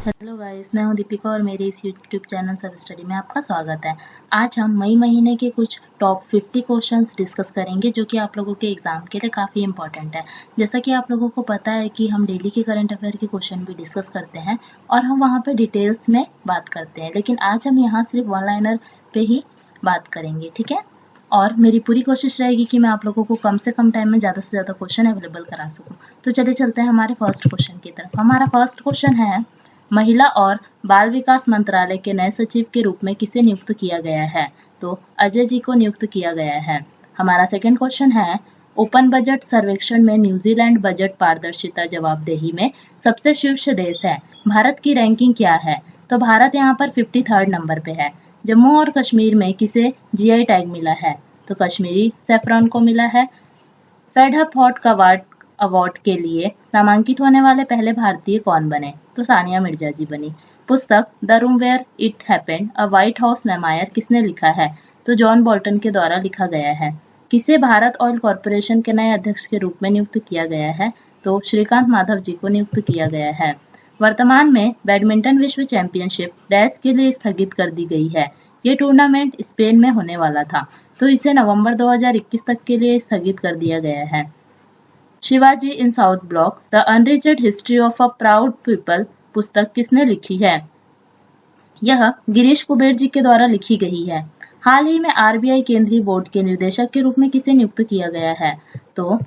Hello guys, मैं हूं दीपिका और मेरे इस यूट्यूब चैनल सब स्टडी में आपका स्वागत है। आज हम मई महीने के कुछ टॉप 50 क्वेश्चंस डिस्कस करेंगे जो कि आप लोगों के एग्जाम के लिए काफ़ी इंपॉर्टेंट है। जैसा कि आप लोगों को पता है कि हम डेली के करंट अफेयर के क्वेश्चन भी डिस्कस करते हैं और हम वहाँ पे डिटेल्स में बात करते हैं, लेकिन आज हम यहाँ सिर्फ वन लाइनर पे ही बात करेंगे, ठीक है। और मेरी पूरी कोशिश रहेगी कि मैं आप लोगों को कम से कम टाइम में ज़्यादा से ज़्यादा क्वेश्चन अवेलेबल करा सकूँ। तो चलिए चलते हैं हमारे फर्स्ट क्वेश्चन की तरफ। हमारा फर्स्ट क्वेश्चन है, महिला और बाल विकास मंत्रालय के नए सचिव के रूप में किसे नियुक्त किया गया है? तो अजय जी को नियुक्त किया गया है। हमारा सेकंड क्वेश्चन है, ओपन बजट सर्वेक्षण में न्यूजीलैंड बजट पारदर्शिता जवाबदेही में सबसे शीर्ष देश है। भारत की रैंकिंग क्या है? तो भारत यहाँ पर 53rd नंबर पे है। जम्मू और कश्मीर में किसे जीआई टैग मिला है? तो कश्मीरी सैफरन को मिला है। फेड अप हॉट अवार्ड के लिए नामांकित होने वाले पहले भारतीय कौन बने? तो सानिया मिर्जा जी बनी। पुस्तक the room where it happened a White House memoir किसने लिखा है? तो जॉन बोल्टन के द्वारा लिखा गया है। किसे भारत ऑयल कॉरपोरेशन के नए अध्यक्ष के रूप में नियुक्त किया गया है? तो श्रीकांत माधव जी को नियुक्त किया गया है। वर्तमान में बैडमिंटन विश्व चैंपियनशिप डैश के लिए स्थगित कर दी गई है। ये टूर्नामेंट स्पेन में होने वाला था, तो इसे नवंबर 2021 तक के लिए स्थगित कर दिया गया है। Shivaji in South Block the अनरिचर्ड history of a proud people पुस्तक किसने लिखी है? यह गिरीश कुबेर जी के द्वारा लिखी गई है। हाल ही में आरबीआई केंद्रीय बोर्ड के निर्देशक के रूप में किसे नियुक्त किया गया है? तो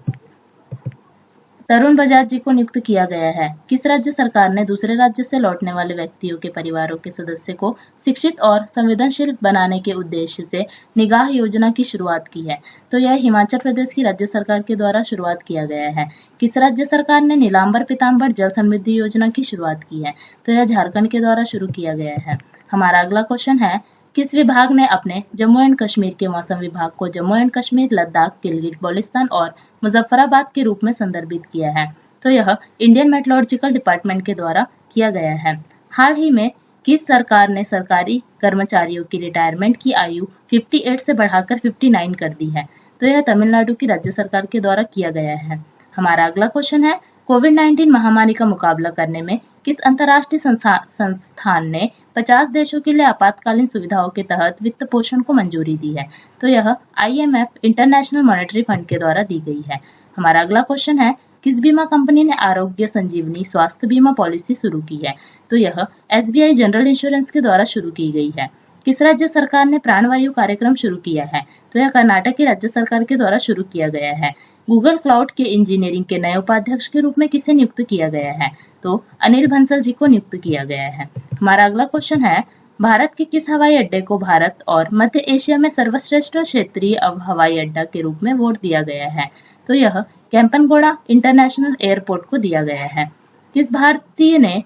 तरुण बजाज जी को नियुक्त किया गया है। किस राज्य सरकार ने दूसरे राज्य से लौटने वाले व्यक्तियों के परिवारों के सदस्य को शिक्षित और संवेदनशील बनाने के उद्देश्य से निगाह योजना की शुरुआत की है? तो यह हिमाचल प्रदेश की राज्य सरकार के द्वारा शुरुआत किया गया है। किस राज्य सरकार ने नीलांबर पीताम्बर जल समृद्धि योजना की शुरुआत की है? तो यह झारखंड के द्वारा शुरू किया गया है। हमारा अगला क्वेश्चन है, किस विभाग ने अपने जम्मू एंड कश्मीर के मौसम विभाग को जम्मू एंड कश्मीर, लद्दाख, गिलगित बाल्टिस्तान और मुजफ्फराबाद के रूप में संदर्भित किया है? तो यह इंडियन मेट्रोलॉजिकल डिपार्टमेंट के द्वारा किया गया है। हाल ही में किस सरकार ने सरकारी कर्मचारियों की रिटायरमेंट की आयु 58 से बढ़ाकर 59 कर दी है? तो यह तमिलनाडु की राज्य सरकार के द्वारा किया गया है। हमारा अगला क्वेश्चन है, कोविड-19 महामारी का मुकाबला करने में किस अंतर्राष्ट्रीय संस्थान ने 50 देशों के लिए आपातकालीन सुविधाओं के तहत वित्त पोषण को मंजूरी दी है? तो यह IMF इंटरनेशनल मॉनेटरी फंड के द्वारा दी गई है। हमारा अगला क्वेश्चन है, किस बीमा कंपनी ने आरोग्य संजीवनी स्वास्थ्य बीमा पॉलिसी शुरू की है? तो यह SBI जनरल इंश्योरेंस के द्वारा शुरू की गई है। किस राज्य सरकार ने प्राणवायु कार्यक्रम शुरू किया है? तो यह कर्नाटक की राज्य सरकार के द्वारा शुरू किया गया है। गूगल क्लाउड के इंजीनियरिंग के नए उपाध्यक्ष के रूप में किसे नियुक्त किया गया है? तो अनिल बंसल जी को नियुक्त किया गया है। हमारा अगला क्वेश्चन है, भारत के किस हवाई अड्डे को भारत और मध्य एशिया में सर्वश्रेष्ठ क्षेत्रीय हवाई अड्डा के रूप में वोट दिया गया है? तो यह कैंपनगोड़ा इंटरनेशनल एयरपोर्ट को दिया गया है। किस भारतीय ने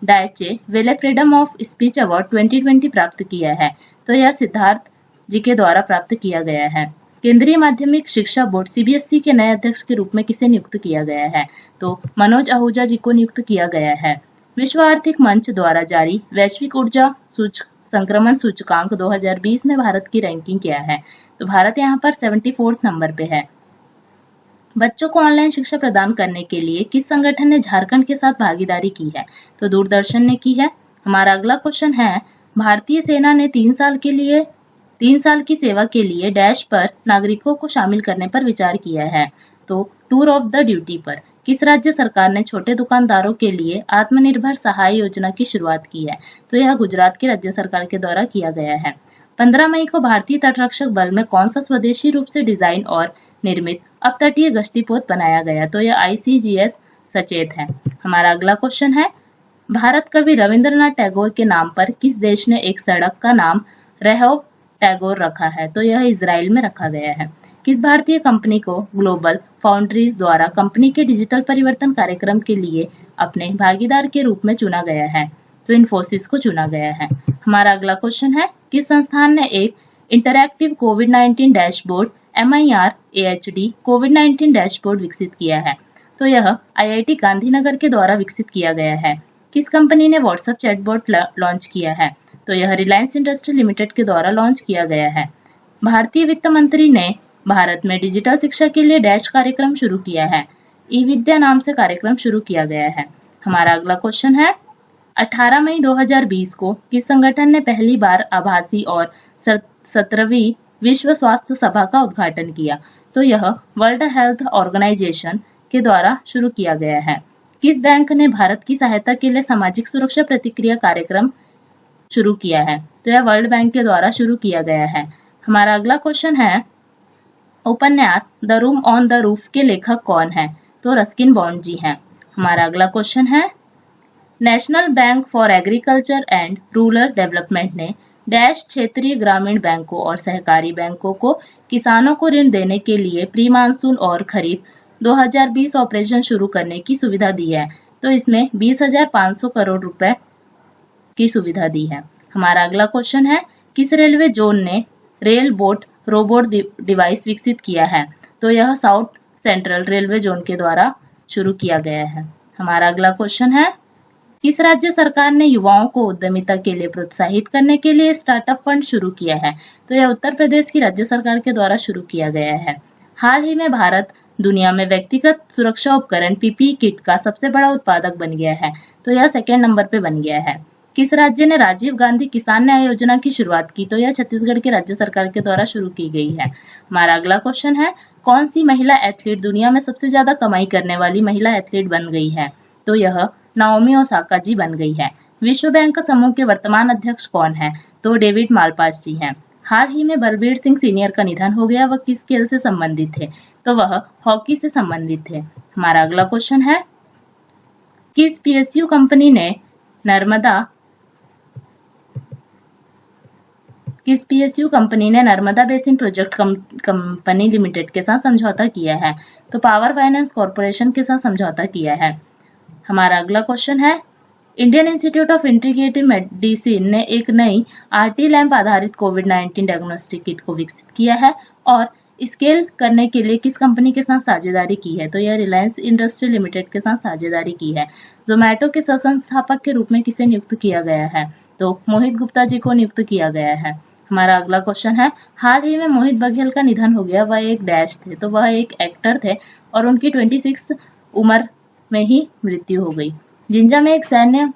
डायचे वेले फ्रीडम ऑफ स्पीच अवार्ड 2020 प्राप्त किया है? तो यह सिद्धार्थ जी के द्वारा प्राप्त किया गया है। केंद्रीय माध्यमिक शिक्षा बोर्ड CBSE के नए अध्यक्ष के रूप में किसे नियुक्त किया गया है? तो मनोज आहूजा जी को नियुक्त किया गया है। विश्व आर्थिक मंच द्वारा जारी वैश्विक ऊर्जा संक्रमण सूचकांक 2020 में भारत की रैंकिंग क्या है? तो भारत यहाँ पर 74th नंबर पे है। बच्चों को ऑनलाइन शिक्षा प्रदान करने के लिए किस संगठन ने झारखंड के साथ भागीदारी की है? तो दूरदर्शन ने की है। हमारा अगला क्वेश्चन है, भारतीय सेना ने 3 साल की सेवा के लिए डैश पर नागरिकों को शामिल करने पर विचार किया है? तो टूर ऑफ द ड्यूटी पर। किस राज्य सरकार ने छोटे दुकानदारों के लिए आत्मनिर्भर सहाय योजना की शुरुआत की है? तो यह गुजरात की राज्य सरकार के द्वारा किया गया है। 15 मई को भारतीय तटरक्षक बल में कौन सा स्वदेशी रूप से डिजाइन और निर्मित अपतटीय गश्ती पोत बनाया गया? तो यह ICGS सचेत है। हमारा अगला क्वेश्चन है, भारत कवि रविंद्रनाथ टैगोर के नाम पर किस देश ने एक सड़क का नाम रेहोव टैगोर रखा है? तो यह इजराइल में रखा गया है। किस भारतीय कंपनी को ग्लोबल फाउंड्रीज द्वारा कंपनी के डिजिटल परिवर्तन कार्यक्रम के लिए अपने भागीदार के रूप में चुना गया है? तो इन्फोसिस को चुना गया है। हमारा अगला क्वेश्चन है, किस संस्थान ने एक इंटरैक्टिव कोविड-19 डैशबोर्ड MIR AHD कोविड-19 डैशबोर्ड विकसित किया है? तो यह IIT गांधीनगर के द्वारा विकसित किया गया है। किस कंपनी ने व्हाट्सएप चैटबॉट लॉन्च किया है? तो यह रिलायंस इंडस्ट्री लिमिटेड के द्वारा लॉन्च किया गया है। भारतीय वित्त मंत्री ने भारत में डिजिटल शिक्षा के लिए डैश कार्यक्रम शुरू किया है। ई विद्या नाम से कार्यक्रम शुरू किया गया है। हमारा अगला क्वेश्चन है, 18 मई 2020 को किस संगठन ने पहली बार आभासी और 17वीं विश्व स्वास्थ्य सभा का उद्घाटन किया? तो यह वर्ल्ड हेल्थ ऑर्गेनाइजेशन के द्वारा शुरू किया गया है। किस बैंक ने भारत की सहायता के लिए सामाजिक सुरक्षा प्रतिक्रिया कार्यक्रम शुरू किया है? तो यह वर्ल्ड बैंक के द्वारा शुरू किया गया है। हमारा अगला क्वेश्चन है, उपन्यास the room on the roof के लेखक कौन है? तो रस्किन बॉन्ड जी हैं। हमारा अगला क्वेश्चन है, national bank for agriculture and rural development ने डैश क्षेत्रीय ग्रामीण बैंकों और सहकारी बैंकों को किसानों को ऋण देने के लिए प्री मानसून और खरीफ 2020 ऑपरेशन शुरू करने की सुविधा दी है। तो इसमें 20,500 करोड़ रुपए की सुविधा दी है। हमारा अगला क्वेश्चन है, किस रेलवे जोन ने रेल बोट रोबोट डिवाइस विकसित किया है? तो यह साउथ सेंट्रल रेलवे जोन के द्वारा शुरू किया गया है। हमारा अगला क्वेश्चन है, किस राज्य सरकार ने युवाओं को उद्यमिता के लिए प्रोत्साहित करने के लिए स्टार्टअप फंड शुरू किया है? तो यह उत्तर प्रदेश की राज्य सरकार के द्वारा शुरू किया गया है। हाल ही में भारत दुनिया में व्यक्तिगत सुरक्षा उपकरण पीपीई किट का सबसे बड़ा उत्पादक बन गया है। तो यह सेकेंड नंबर पे बन गया है। किस राज्य ने राजीव गांधी किसान न्याय योजना की शुरुआत की? तो यह छत्तीसगढ़ की राज्य सरकार के द्वारा शुरू की गई है। हमारा अगला क्वेश्चन है, कौन सी महिला एथलीट दुनिया में सबसे ज्यादा कमाई करने वाली महिला एथलीट बन गई है? तो यह नाओमी ओसाका जी बन गई है। विश्व बैंक समूह के वर्तमान अध्यक्ष कौन है? तो डेविड मालपास जी हैं। हाल ही में बलबीर सिंह सीनियर का निधन हो गया। वह किस खेल से संबंधित थे? तो वह हॉकी से संबंधित थे। हमारा अगला क्वेश्चन है, किस पीएसयू कंपनी ने Narmada basin project company limited के साथ समझौता किया है? तो पावर फाइनेंस कॉर्पोरेशन के साथ समझौता किया है। हमारा अगला क्वेश्चन है, Indian institute of integrative medicine ने एक नई आरटी लैंप आधारित कोविड-19 डायग्नोस्टिक किट को विकसित किया है और स्केल करने के लिए किस कंपनी के साथ साझेदारी की है? तो यह रिलायंस इंडस्ट्री लिमिटेड के साथ साझेदारी की है। जोमैटो के सह-संस्थापक के रूप में किसे नियुक्त किया गया है? तो मोहित गुप्ता जी को नियुक्त किया गया है। हमारा अगला क्वेश्चन है, हाल ही में मोहित बघेल का निधन हो गया। वह एक डैश थे, तो वह एक एक्टर थे और उनकी 26 उम्र में ही मृत्यु हो गई। जिंजा में एक सैन्य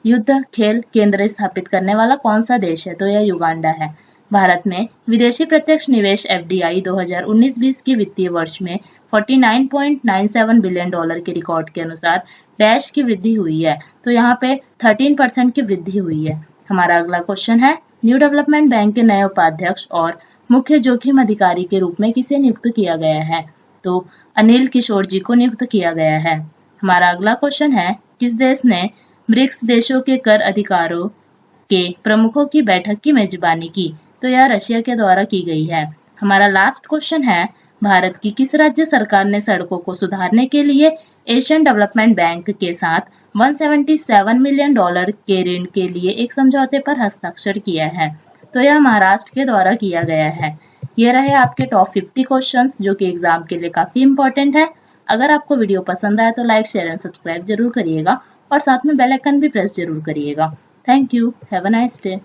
युद्ध खेल केंद्र स्थापित करने वाला कौन सा देश है? तो यह युगांडा है। भारत में विदेशी प्रत्यक्ष निवेश FDI 2019-20 के वित्तीय वर्ष में 49.97 बिलियन डॉलर के रिकॉर्ड के अनुसार डैश की वृद्धि हुई है। तो यहाँ पे 13% की वृद्धि हुई है। हमारा अगला क्वेश्चन है, न्यू डेवलपमेंट बैंक के नए उपाध्यक्ष और मुख्य जोखिम अधिकारी के रूप में किसे नियुक्त किया गया है? तो अनिल किशोर जी को नियुक्त किया गया है। हमारा अगला क्वेश्चन है, किस देश ने ब्रिक्स देशों के कर अधिकारों के प्रमुखों की बैठक की मेजबानी की? तो यह रशिया के द्वारा की गई है। हमारा लास्ट क्वेश्चन है, भारत की किस राज्य सरकार ने सड़कों को सुधारने के लिए एशियन डेवलपमेंट बैंक के साथ 177 मिलियन डॉलर के ऋण के लिए एक समझौते पर हस्ताक्षर किया है? तो यह महाराष्ट्र के द्वारा किया गया है। ये रहे आपके टॉप 50 क्वेश्चंस जो कि एग्जाम के लिए काफी इंपॉर्टेंट है। अगर आपको वीडियो पसंद आए तो लाइक, शेयर एंड सब्सक्राइब जरूर करिएगा और साथ में बेल आइकन भी प्रेस जरूर करिएगा। Thank you. Have a nice day.